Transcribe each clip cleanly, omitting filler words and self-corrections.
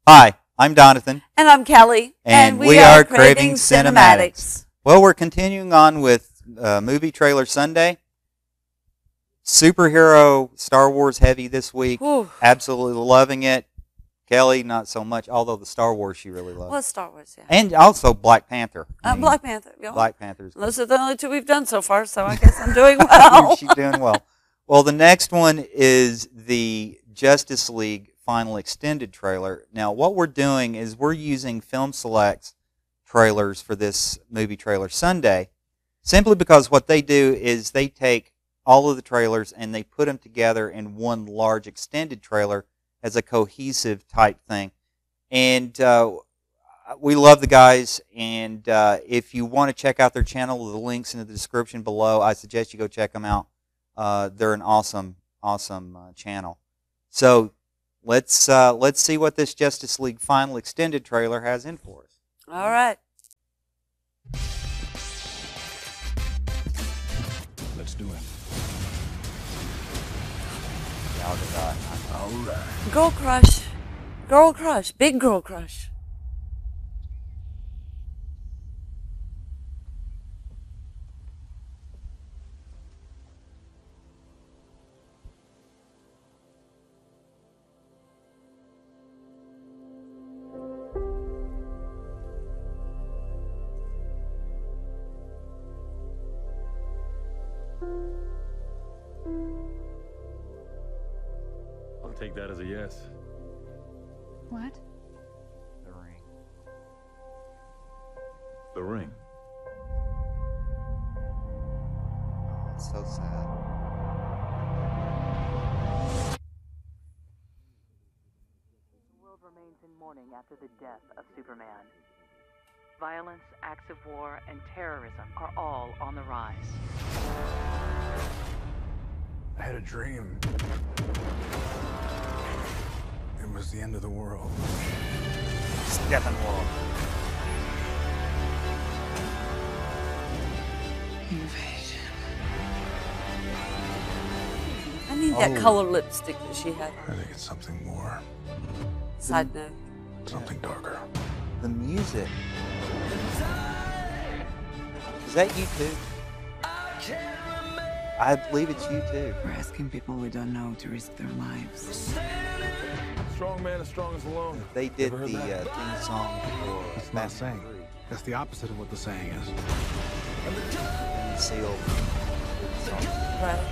Hi, I'm Donathan. And I'm Kelly. And we are Craving Cinematics. Well, we're continuing on with Movie Trailer Sunday. Superhero Star Wars heavy this week. Whew. Absolutely loving it. Kelly, not so much, although the Star Wars she really loves. Well, Star Wars, yeah. And also Black Panther. Black Panther. Yeah. Black Panther's Those are the only two we've done so far, so I guess I'm doing well. She's doing well. Well, the next one is the Justice League final extended trailer. Now, what we're doing is we're using Film Select's trailers for this Movie Trailer Sunday, simply because what they do is they take all of the trailers and they put them together in one large extended trailer as a cohesive type thing. And we love the guys, and if you want to check out their channel, the link's in the description below. I suggest you go check them out. They're an awesome channel. So let's see what this Justice League final extended trailer has in for us. All right. Let's do it. All right. Girl crush. Girl crush. Big girl crush. I'll take that as a yes. What? The ring. The ring. Oh, it's so sad. The world remains in mourning after the death of Superman. Violence, acts of war, and terrorism are all on the rise. I had a dream. It was the end of the world. Steppenwolf. Invasion. I need that color lipstick that she had. I think it's something more. Side note. Something darker. The music. Is that you too? I believe it's you too. We're asking people we don't know to risk their lives. Strong man as strong as alone. They did Ever the heard that? theme song for That's not a Fast saying. and That's the opposite of what the saying is. the Seal. Right.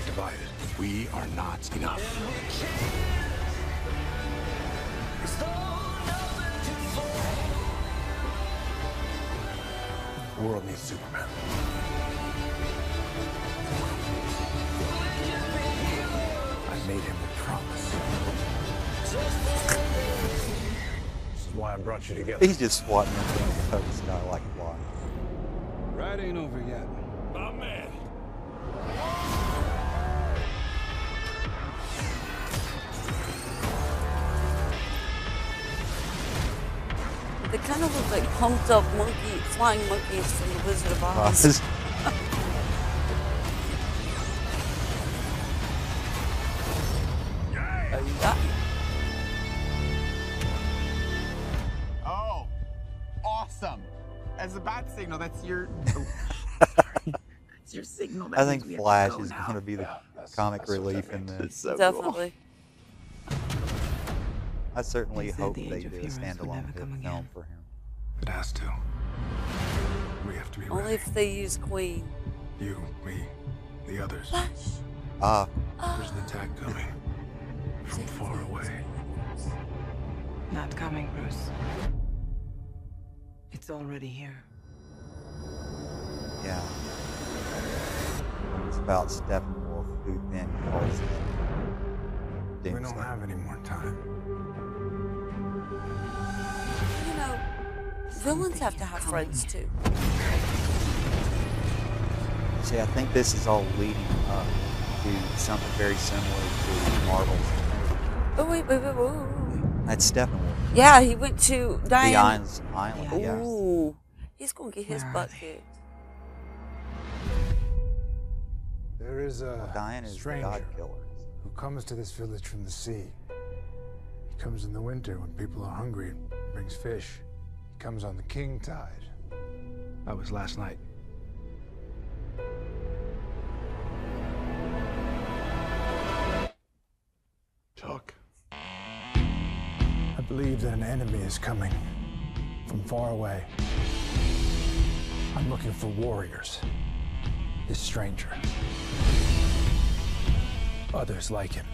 Divided. We are not enough. The world needs Superman. I made him a promise. This is why I brought you together. He's just swatting things out of the sky like a fly. Ride ain't over yet. My man. They kind of look like humped up flying monkeys from the Wizard of Oz. Oh, awesome. As a bat signal, that's your... It's your signal. I think Flash is going to be the comic relief in this. So Definitely. I certainly They said hope the they Age of do a Heroes would standalone never hit come film again. for him. It has to. We have to be Only ready. if they use Queen. You, me, the others. Flash. There's an attack coming from far away. Not coming, Bruce. It's already here. Yeah. It's about Steppenwolf, who then calls it We Doomsday. don't have any more time. You know, villains have to have friends too. See, I think this is all leading up to something very similar to Marvel's. Oh, wait. That's Steppenwolf. Yeah, he went to Diane. The Island, yeah. Ooh. He's going to get his Where are butt they? kicked. There is a Diane is the stranger god killer. who comes to this village from the sea. Comes in the winter when people are hungry and brings fish. He comes on the king tide. That was last night. Talk. I believe that an enemy is coming from far away. I'm looking for warriors. This stranger. Others like him.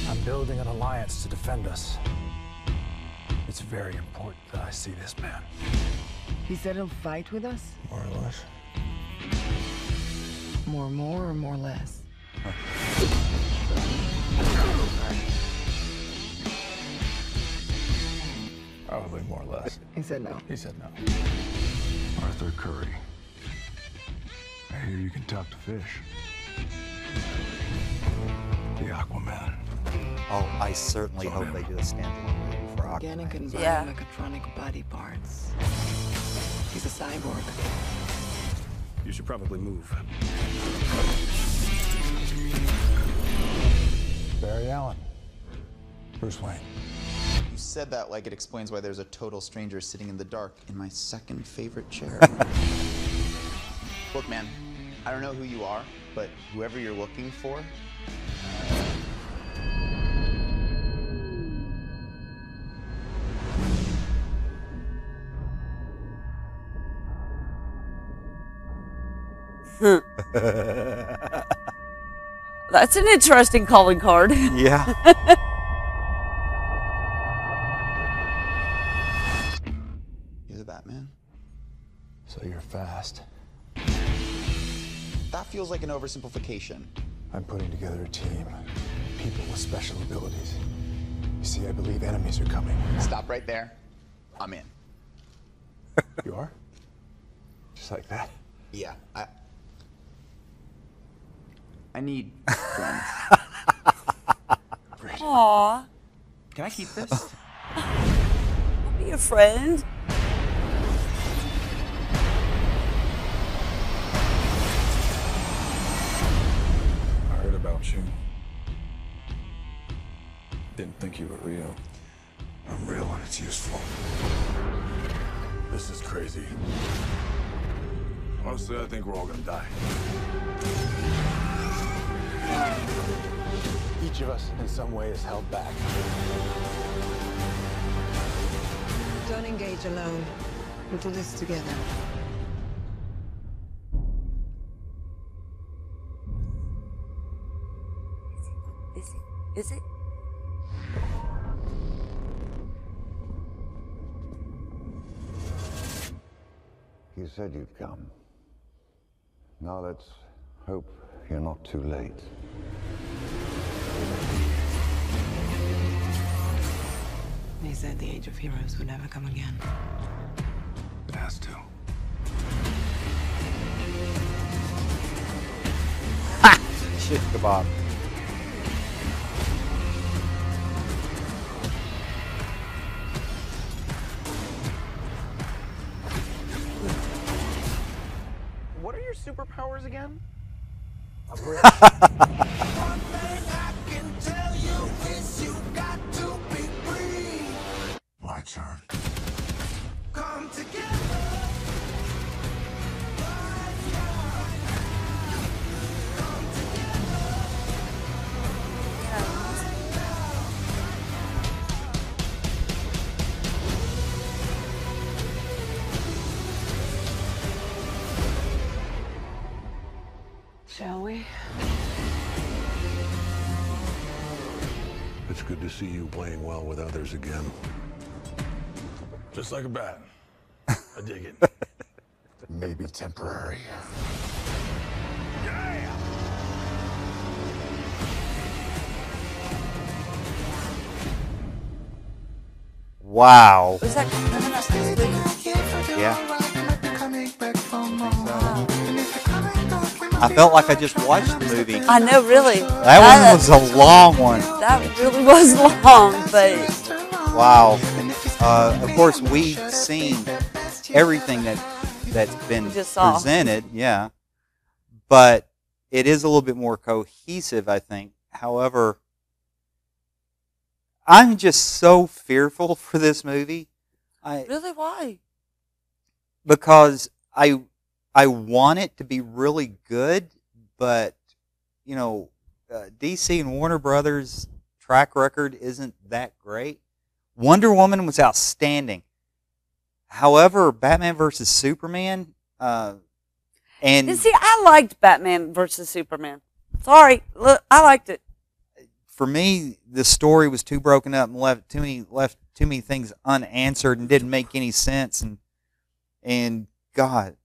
I'm building an alliance to defend us. It's very important that I see this man. He said he'll fight with us? More or less. More or more less? Probably more or less. He said no. He said no. Arthur Curry. I hear you can talk to fish. The Aquaman. Oh, I certainly hope they do a standalone movie for Organic Aquaman. and Yeah. biomechatronic body parts. He's a cyborg. You should probably move. Barry Allen. Bruce Wayne. You said that like it explains why there's a total stranger sitting in the dark in my second favorite chair. Look, man, I don't know who you are, but whoever you're looking for, That's an interesting calling card. Yeah. you're the Batman. So you're fast. That feels like an oversimplification. I'm putting together a team. People with special abilities. You see, I believe enemies are coming. Stop right there. I'm in. You are? Just like that? Yeah, I need friends. Aw, Can I keep this? I'll be a friend. I heard about you. Didn't think you were real. I'm real and it's useful. This is crazy. Honestly, I think we're all gonna die. Each of us, in some way, is held back. Don't engage alone. We'll do this together. Is it? Is it? You said you'd come. Now let's hope you're not too late. They said the age of heroes would never come again. It has to. Shit kebab. What are your superpowers again? My turn. Shall we? It's good to see you playing well with others again. Just like a bat. I dig it. Maybe temporary. Wow. Was that coming up next week? Yeah. I felt like I just watched the movie. I know, really. That one was a long one. That really was long, but Wow. Of course, we've seen everything that's been Just saw. presented, yeah. But it is a little bit more cohesive, I think. However, I'm just so fearful for this movie. Really? Why? Because I want it to be really good, but you know, DC and Warner Brothers track record isn't that great. Wonder Woman was outstanding. However, Batman versus Superman, and See, I liked Batman versus Superman. Sorry, look, I liked it. for me, the story was too broken up and left too many things unanswered and didn't make any sense. And God,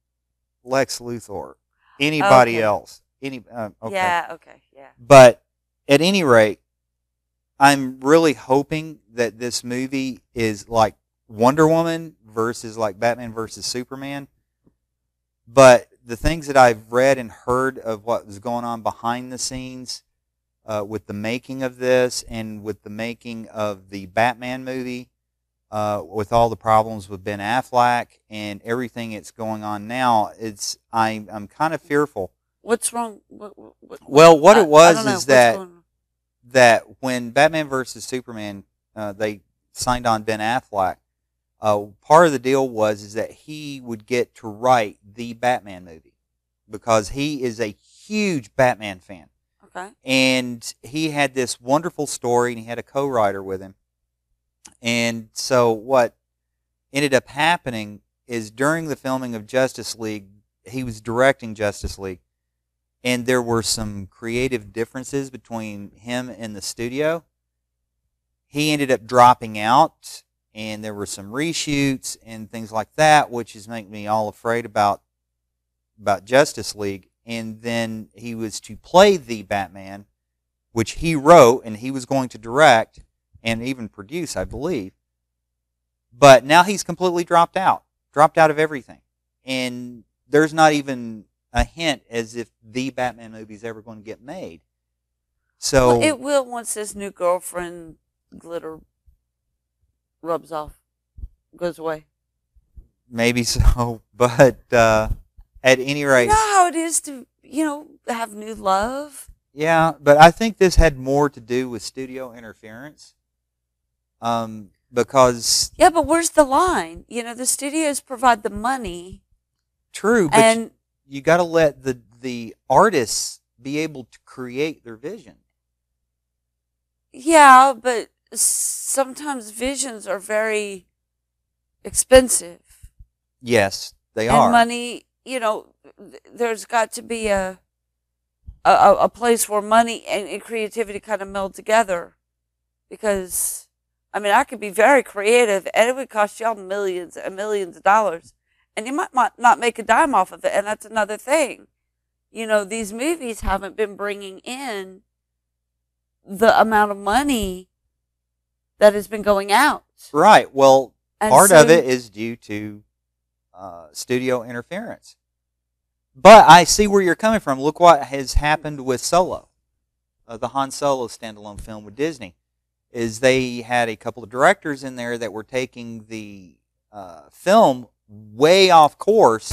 Lex Luthor, anybody Okay. else, okay. Yeah. Okay. Yeah. But at any rate, I'm really hoping that this movie is like Wonder Woman versus like Batman versus Superman. But the things that I've read and heard of what was going on behind the scenes with the making of this and with the making of the Batman movie, with all the problems with Ben Affleck and everything that's going on now, I'm kind of fearful. What's wrong? Well, what it was I don't know. is What's that going on? that when Batman versus Superman, they signed on Ben Affleck. Part of the deal was that he would get to write the Batman movie because he is a huge Batman fan. Okay. And he had this wonderful story, and he had a co-writer with him. And so what ended up happening is during the filming of Justice League, he was directing Justice League, and there were some creative differences between him and the studio. He ended up dropping out, and there were some reshoots and things like that, which is making me all afraid about Justice League. And then he was to play the Batman, which he wrote, and he was going to direct and even produce, I believe. But now he's completely dropped out of everything. And there's not even a hint as if the Batman movie is ever going to get made. So Well, it will once his new girlfriend glitter rubs off, goes away. maybe so, but at any rate, You know how it is to, have new love? yeah, but I think this had more to do with studio interference. Because Yeah, but where's the line? The studios provide the money. true, but And you got to let the artists be able to create their vision. yeah, but sometimes visions are very expensive. Yes, they And are. money, there's got to be a place where money and creativity kind of meld together. Because, I could be very creative, and it would cost y'all millions and millions of dollars. And you might not make a dime off of it, and that's another thing. These movies haven't been bringing in the amount of money that has been going out. Right. Well, And part so- of it is due to studio interference. But I see where you're coming from. Look what has happened with Solo, the Han Solo standalone film with Disney. Is they had a couple of directors in there that were taking the film way off course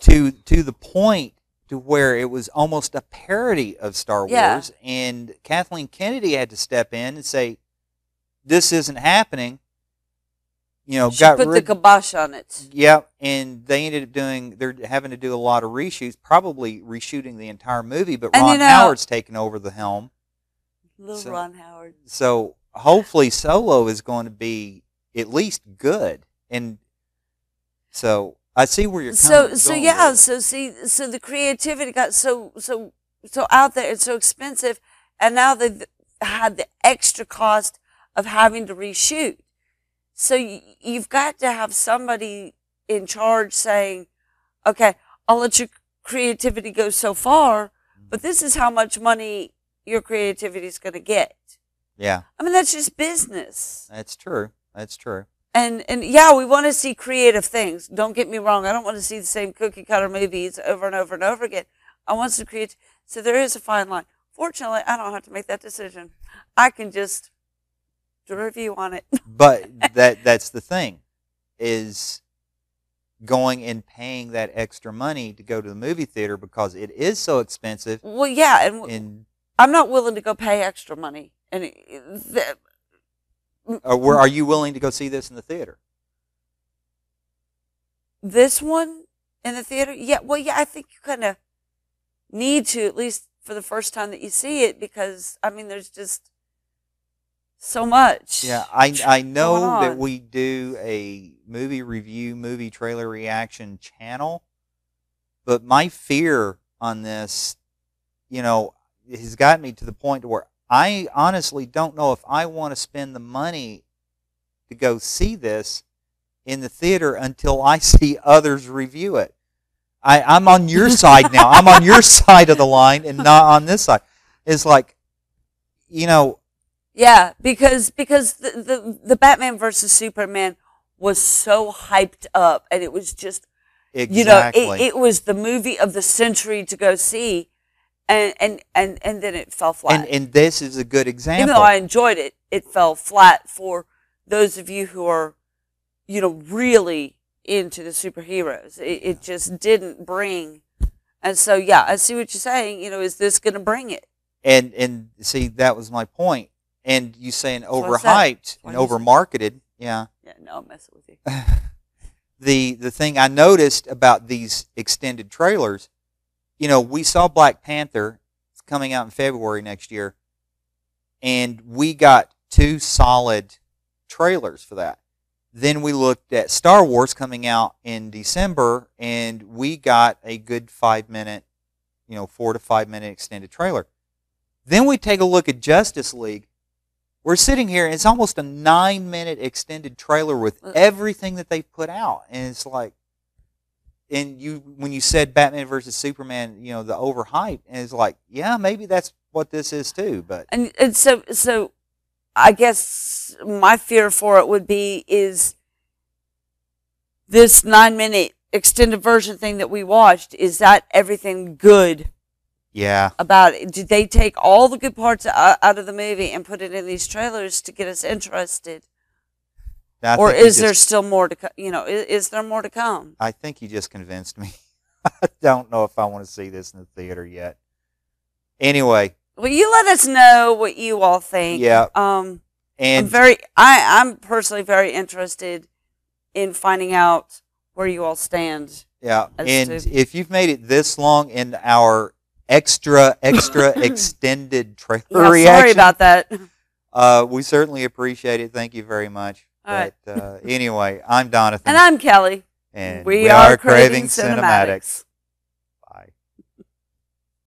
to the point to where it was almost a parody of Star Yeah. Wars, and Kathleen Kennedy had to step in and say, "This isn't happening." She got put rid. the kibosh on it. Yep, and they ended up they're having to do a lot of reshoots, probably reshooting the entire movie, but And Ron Howard's taking over the helm. Little So- Ron Howard. So hopefully Solo is going to be at least good. And so I see where you're So going yeah, with it. so the creativity got so out there, it's so expensive, and now they've had the extra cost of having to reshoot. So you've got to have somebody in charge saying, "Okay, I'll let your creativity go so far, but this is how much money your creativity is going to get." Yeah, That's just business. that's true. That's true. And yeah, we want to see creative things. Don't get me wrong. I don't want to see the same cookie cutter movies over and over and over again. I want some create. So there is a fine line. Fortunately, I don't have to make that decision. I can just do a review on it. But that's the thing, is going and paying that extra money to go to the movie theater because it is so expensive. Well, yeah, and And I'm not willing to go pay extra money. And Or are you willing to go see this in the theater? this one in the theater, yeah. Well, yeah, I think you kind of need to, at least for the first time that you see it, because I mean, there's just so much. Yeah, I know going that on. we do a movie review, movie trailer reaction channel, but my fear on this, has gotten me to the point where I honestly don't know if I want to spend the money to go see this in the theater until I see others review it. I'm on your side now. I'm on your side of the line and not on this side. It's like, Yeah, because the Batman versus Superman was so hyped up, and it was just exactly. it was the movie of the century to go see, and then it fell flat. And this is a good example. Even though I enjoyed it, it fell flat for those of you who are, really into the superheroes. It just didn't bring, and so yeah, I see what you're saying. Is this going to bring it? And see, that was my point. And you saying what I said. overhyped and overmarketed, yeah. Yeah, no, I'm messing with you. The thing I noticed about these extended trailers, we saw Black Panther. It's coming out in February next year, and we got 2 solid trailers for that. Then we looked at Star Wars coming out in December, and we got a good 5-minute, 4 to 5 minute extended trailer. Then we take a look at Justice League. We're sitting here, and it's almost a 9-minute extended trailer with everything that they put out, and it's like, and when you said Batman versus Superman, the overhype, and it's like, yeah, maybe that's what this is too. But and so I guess my fear for it would be is this 9-minute extended version thing that we watched, is that everything good yeah, about it? Did they take all the good parts out of the movie and put it in these trailers to get us interested? Or is there still more to come? Is there more to come? I think you just convinced me. I don't know if I want to see this in the theater yet. Anyway. Well, you let us know what you all think. Yeah. And I'm personally very interested in finding out where you all stand. Yeah. And if you've made it this long in our extra extended trailer reaction. Sorry about that. We certainly appreciate it. Thank you very much. All but anyway, I'm Donathan. And I'm Kelly. And we are Craving Cinematics.